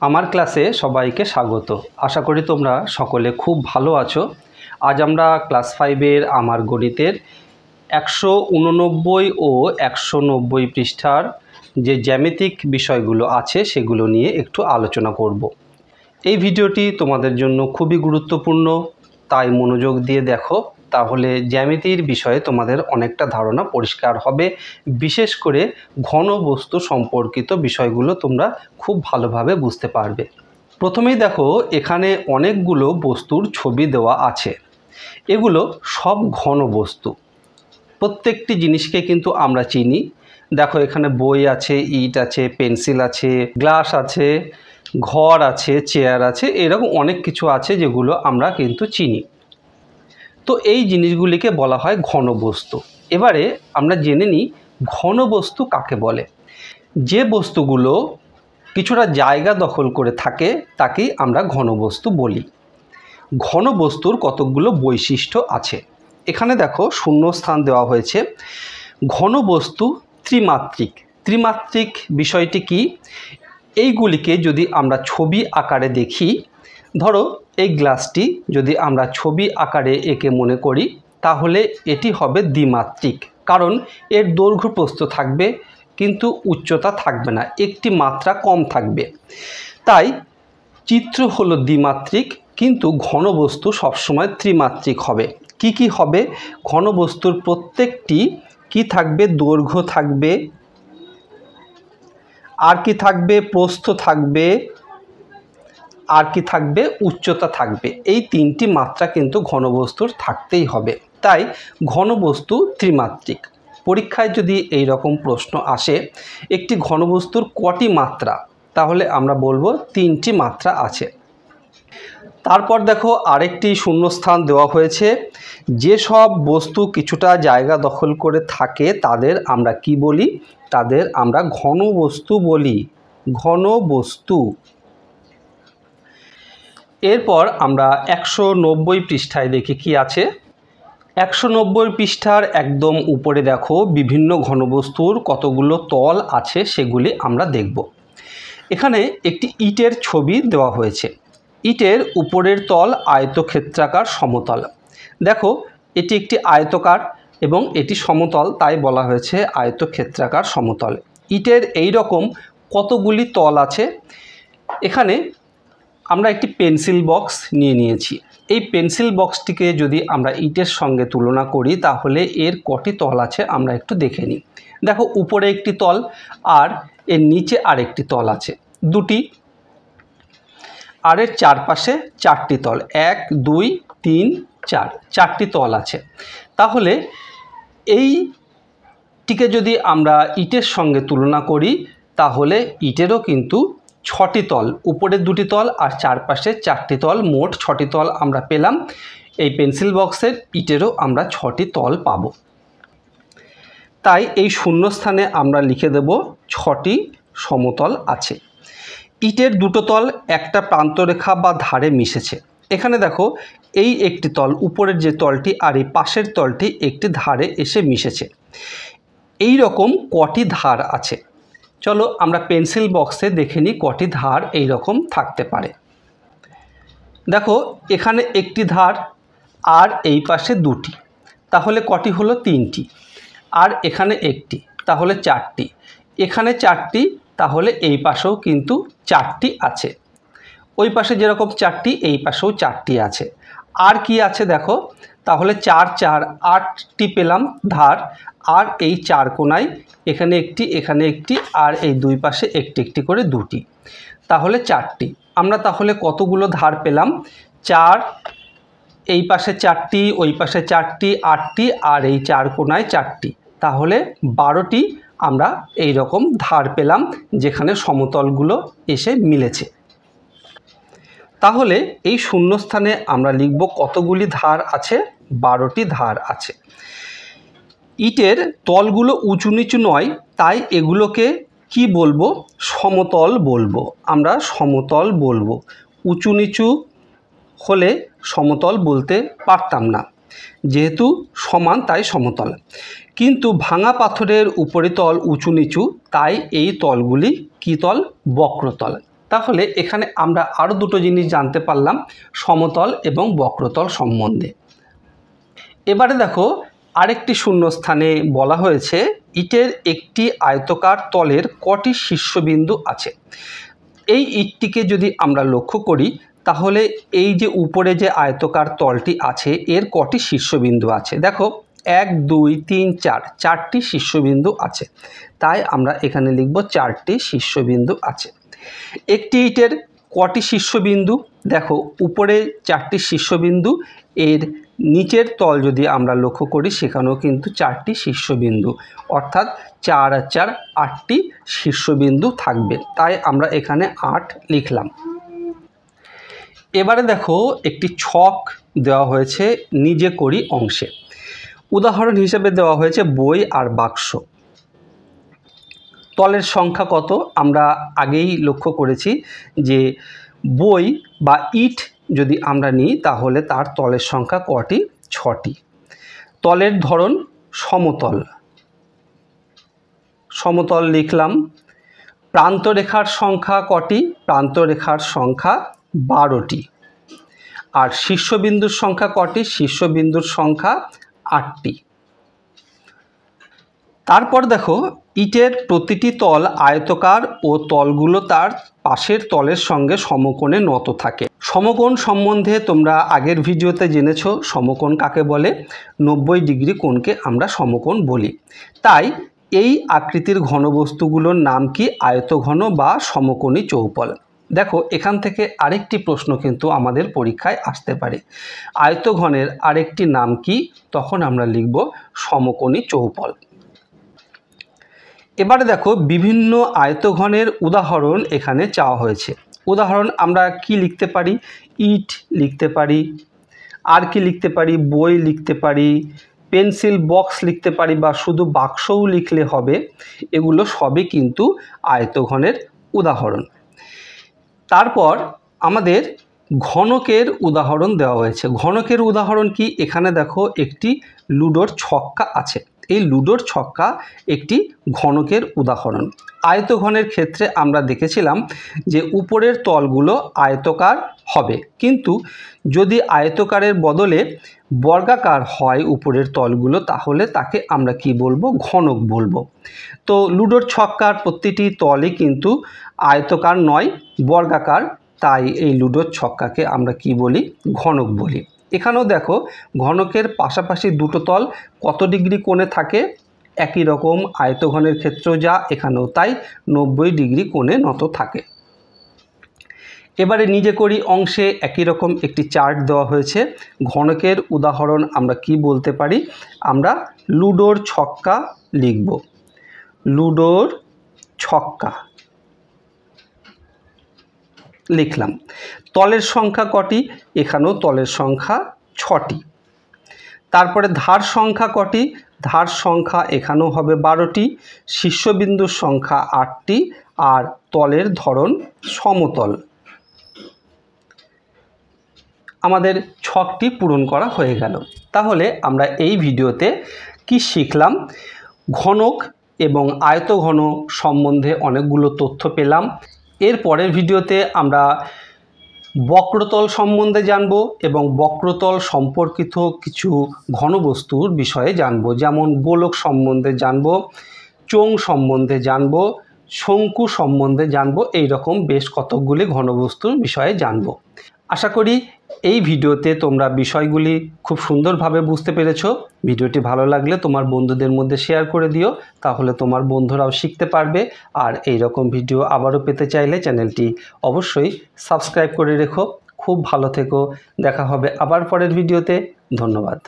আমার ক্লাসে সবাইকে স্বাগত। আশা করি তোমরা সকলে খুব ভালো আছো। আজ আমরা ক্লাস 5-এর আমার গণিতের 189 ও 190 পৃষ্ঠার যে জ্যামিতিক বিষয়গুলো আছে সেগুলো নিয়ে একটু আলোচনা করব। এই ভিডিওটি তোমাদের জন্য খুবই গুরুত্বপূর্ণ, তাই মনোযোগ দিয়ে দেখো, তাহলে জ্যামিতির বিষয়ে তোমাদের অনেকটা ধারণা পরিষ্কার হবে। বিশেষ করে ঘনবস্তু সম্পর্কিত বিষয়গুলো তোমরা খুব ভালোভাবে বুঝতে পারবে। প্রথমেই দেখো, এখানে অনেকগুলো বস্তুর ছবি দেওয়া আছে। এগুলো সব ঘনবস্তু। প্রত্যেকটি জিনিসকে কিন্তু আমরা চিনি। দেখো, এখানে বই আছে, ইট আছে, পেন্সিল আছে, গ্লাস আছে, ঘর আছে, চেয়ার আছে, এরকম অনেক কিছু আছে যেগুলো আমরা কিন্তু চিনি। তো এই জিনিসগুলিকে বলা হয় ঘনবস্তু। এবারে আমরা জেনে নিই ঘনবস্তু কাকে বলে। যে বস্তুগুলো কিছুটা জায়গা দখল করে থাকে তাকেই আমরা ঘনবস্তু বলি। ঘনবস্তুর কতকগুলো বৈশিষ্ট্য আছে। এখানে দেখো, শূন্যস্থান দেওয়া হয়েছে। ঘনবস্তু ত্রিমাত্রিক। ত্রিমাত্রিক বিষয়টি কি? এইগুলিকে যদি আমরা ছবি আকারে দেখি, ধরো এই গ্লাসটি যদি আমরা ছবি আকারে এঁকে মনে করি, তাহলে এটি হবে দ্বিমাত্রিক। কারণ এর দৈর্ঘ্য প্রস্থ থাকবে কিন্তু উচ্চতা থাকবে না, একটি মাত্রা কম থাকবে। তাই চিত্র হলো দ্বিমাত্রিক, কিন্তু ঘনবস্তু সবসময় ত্রিমাত্রিক হবে। কি কি হবে? ঘনবস্তুর প্রত্যেকটি কি থাকবে? দৈর্ঘ্য থাকবে, আর কি থাকবে? প্রস্থ থাকবে, আর কি থাকবে? উচ্চতা থাকবে। এই তিনটি মাত্রা কিন্তু ঘনবস্তুর থাকতেই হবে। তাই ঘনবস্তু ত্রিমাত্রিক। পরীক্ষায় যদি এই রকম প্রশ্ন আসে, একটি ঘনবস্তুর কটি মাত্রা, তাহলে আমরা বলবো 3টি মাত্রা আছে। তারপর দেখো, আরেকটি শূন্যস্থান দেওয়া হয়েছে। যেসব বস্তু কিছুটা জায়গা দখল করে থাকে তাদের আমরা কি বলি? তাদের আমরা ঘনবস্তু বলি। ঘনবস্তু। এরপর আমরা 190 পৃষ্ঠায় দেখি কি আছে। 190 পৃষ্ঠার একদম উপরে দেখো, বিভিন্ন ঘনবস্তুর কতগুলো তল আছে সেগুলি আমরা দেখব। এখানে একটি ইটের ছবি দেওয়া হয়েছে। ইটের উপরের তল আয়তক্ষেত্রাকার সমতল। দেখো, এটি একটি আয়তকার এবং এটি সমতল, তাই বলা হয়েছে আয়তক্ষেত্রাকার সমতল। ইটের এই রকম কতগুলি তল আছে। এখানে আমরা একটি পেন্সিল বক্স নিয়েছি। এই পেন্সিল বক্সটিকে যদি আমরা ইটের সঙ্গে তুলনা করি, তাহলে এর কটি তল আছে আমরা একটু দেখে নিই। দেখো, উপরে একটি তল আর এর নিচে আরেকটি তল আছে, দুটি। আর এর চারপাশে 4টি তল, 1 2 3 4, 4টি তল আছে। তাহলে এইটিকে যদি আমরা ইটের সঙ্গে তুলনা করি, তাহলে ইটেরও কিন্তু 6টি তল, উপরে 2টি তল আর চারপাশে 4টি তল, মোট 6টি তল আমরা পেলাম। এই পেন্সিল বক্সের ইটেরও আমরা 6টি তল পাব। তাই এই শূন্যস্থানে আমরা লিখে দেব 6টি সমতল আছে। ইটের 2টো তল একটা প্রান্তরেখা বা ধারে মিশেছে। এখানে দেখো, এই একটি তল, উপরের যে তলটি আর এই পাশের তলটি একটি ধারে এসে মিশেছে। এই রকম কটি ধার আছে? চলো আমরা পেন্সিল বক্সে দেখে নিই কটি ধার এই রকম থাকতে পারে। দেখো, এখানে একটি ধার আর এই পাশে 2টি, তাহলে কটি হলো? 3টি। আর এখানে একটি, তাহলে 4টি। এখানে 4টি, তাহলে এই পাশেও কিন্তু 4টি আছে। ওই পাশে যেরকম 4টি, এই পাশেও 4টি আছে। আর কি আছে দেখো, তাহলে 4 4 8টি পেলাম ধার। আর এই 4 কোণায় এখানে একটি, এখানে একটি, আর এই দুই পাশে একটি একটি করে 2টি, তাহলে 4টি। আমরা তাহলে কতগুলো ধার পেলাম? 4, এই পাশে 4টি, ওই পাশে 4টি, 8টি, আর এই 4 কোণায় 4টি, তাহলে 12টি আমরা এই রকম ধার পেলাম, যেখানে সমতলগুলো এসে মিলেছে। তাহলে এই শূন্যস্থানে আমরা লিখব কতগুলি ধার আছে? 12টি ধার আছে। ইটের তলগুলো উঁচু নিচু নয়, তাই এগুলোকে কি বলবো? সমতল বলবো। আমরা সমতল বলবো। উঁচু নিচু হলে সমতল বলতে পারতাম না, যেহেতু সমান তাই সমতল। কিন্তু ভাঙা পাথরের উপরিতল উঁচু নিচু, তাই এই তলগুলি কি তল? বক্রতল। তাহলে এখানে আমরা আরও দুটো জিনিস জানতে পারলাম সমতল এবং বক্রতল সম্বন্ধে। এবারে দেখো আরেকটি শূন্যস্থানে বলা হয়েছে ইটের একটি আয়তকার তলের কটি শীর্ষবিন্দু আছে। এই ইটটিকে যদি আমরা লক্ষ্য করি তাহলে এই যে উপরে যে আয়তকার তলটি আছে এর কটি শীর্ষবিন্দু আছে। দেখো 1 2 3 4 চারটি শীর্ষবিন্দু আছে, তাই আমরা এখানে লিখব 4টি শীর্ষবিন্দু আছে। একটি ইটের কটি শীর্ষবিন্দু, দেখো উপরে 4টি শীর্ষবিন্দু, এর নিচের তল যদি আমরা লক্ষ্য করি সেখানেও কিন্তু 4টি শীর্ষবিন্দু, অর্থাৎ 4 আর 4 8টি শীর্ষবিন্দু থাকবে, তাই আমরা এখানে 8 লিখলাম। এবারে দেখো একটি ছক দেওয়া হয়েছে নিজে করি অংশে। উদাহরণ হিসেবে দেওয়া হয়েছে বই আর বাক্স। তলের সংখ্যা কত আমরা আগেই লক্ষ্য করেছি যে বই বা ইট যদি আমরা নিই তাহলে তার তলের সংখ্যা কটি? 6টি। তলের ধরন সমতল, সমতল লিখলাম। প্রান্তরেখার সংখ্যা কটি? প্রান্তরেখার সংখ্যা 12টি। আর শীর্ষবিন্দুর সংখ্যা কটি? শীর্ষবিন্দুর সংখ্যা 8টি। তারপর দেখো ইটের প্রতিটি তল আয়তকার ও তলগুলো তার পাশের তলের সঙ্গে সমকোণে নত থাকে। সমকোণ সম্বন্ধে তোমরা আগের ভিডিওতে জেনেছো সমকোণ কাকে বলে। 90 ডিগ্রি কোণকে আমরা সমকোণ বলি। তাই এই আকৃতির ঘনবস্তুগুলোর নাম কি? আয়তঘন বা সমকোণী চৌপল। দেখো এখান থেকে আরেকটি প্রশ্ন কিন্তু আমাদের পরীক্ষায় আসতে পারে, আয়তঘনের আরেকটি নাম কি? তখন আমরা লিখব সমকোণী চৌপল। এবারে দেখো বিভিন্ন আয়তঘনের উদাহরণ এখানে চাওয়া হয়েছে। উদাহরণ আমরা কি লিখতে পারি? ইট লিখতে পারি, আর কি লিখতে পারি? বই লিখতে পারি, পেন্সিল বক্স লিখতে পারি, বা শুধু বাক্সও লিখলে হবে। এগুলো সবই কিন্তু আয়তঘনের উদাহরণ। তারপর আমাদের ঘনকের উদাহরণ দেওয়া হয়েছে। ঘনকের উদাহরণ কি? এখানে দেখো একটি লুডোর ছক্কা আছে। এই লুডোর ছক্কা একটি ঘনকের উদাহরণ। আয়তঘনের ক্ষেত্রে আমরা দেখেছিলাম যে উপরের তলগুলো আয়তকার হবে, কিন্তু যদি আয়তকারের বদলে বর্গাকার হয় উপরের তলগুলো তাহলে তাকে আমরা কি বলবো? ঘনক বলবো। তো লুডোর ছক্কার প্রতিটি তলই কিন্তু আয়তকার নয়, বর্গাকার, তাই এই লুডোর ছক্কাকে আমরা কি বলি? ঘনক বলি। এখানেও দেখো ঘনকের পাশাপাশি দুটো তল কত ডিগ্রি কোণে থাকে? একই রকম আয়তঘনের ক্ষেত্রেও যা এখানেও তাই, 90 ডিগ্রি কোণে নত থাকে। এবারে নিজে করি অংশে একই রকম একটি চার্ট দেওয়া হয়েছে। ঘনকের উদাহরণ আমরা কি বলতে পারি? আমরা লুডোর ছক্কা লিখব। লুডোর ছক্কা লিখলাম। তলের সংখ্যা কটি? এখানেও তলের সংখ্যা 6টি। তারপরে ধার সংখ্যা কটি? ধার সংখ্যা এখানেও হবে 12টি। শীর্ষবিন্দুর সংখ্যা 8টি। আর তলের ধরন সমতল। আমাদের ছকটি পূরণ করা হয়ে গেল। তাহলে আমরা এই ভিডিওতে কি শিখলাম? ঘনক এবং আয়তঘন সম্বন্ধে অনেকগুলো তথ্য পেলাম। এর পরের ভিডিওতে আমরা বক্রতল সম্বন্ধে জানব এবং বক্রতল সম্পর্কিত কিছু ঘনবস্তুর বিষয়ে জানব, যেমন গোলক সম্বন্ধে জানব, চোঙ সম্বন্ধে জানব, শঙ্কু সম্বন্ধে জানব। এই রকম বেশ কতকগুলি ঘনবস্তুর বিষয়ে জানব। আশা করি এই ভিডিওতে তোমরা বিষয়গুলি খুব সুন্দরভাবে বুঝতে পেরেছো। ভিডিওটি ভালো লাগলে তোমার বন্ধুদের মধ্যে শেয়ার করে দিও, তাহলে তোমার বন্ধুরাও শিখতে পারবে। আর এই রকম ভিডিও আবারও পেতে চাইলে চ্যানেলটি অবশ্যই সাবস্ক্রাইব করে রেখো। খুব ভালো থেকো, দেখা হবে আবার পরের ভিডিওতে। ধন্যবাদ।